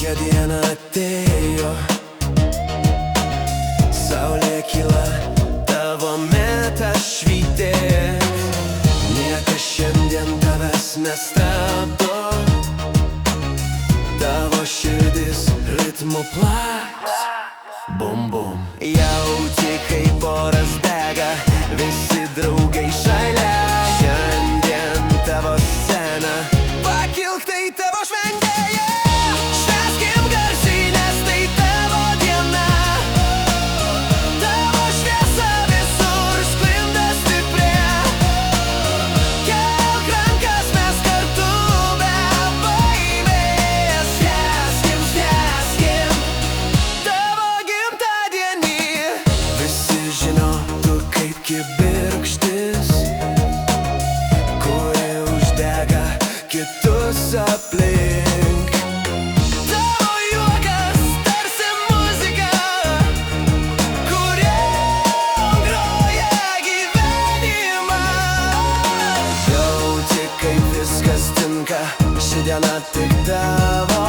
Tokia diena atėjo, saulė kyla, tavo metas švytė. Niekas šiandien tavęs nestabdo, tavo širdis ritmu plaks. Bum bum. Jauti, kaip oras dega, visi draugai šalia. Šiandien tavo scena, pakilk, tai tavo šventė. Švęskim garsiai, nes tai tavo diena. Tavo šviesa visur sklinda stipri. Kelk rankas, mes kartu be baimės. Švęskim, švęskim tavo gimtadienį. Visi žino, tu kaip kibirkštis, kuri uždega kitus aplink. Tavo juokas tarsi muzika, kuri groja gyvenimą. Jauti, kaip viskas tinka, ši diena tik tavo.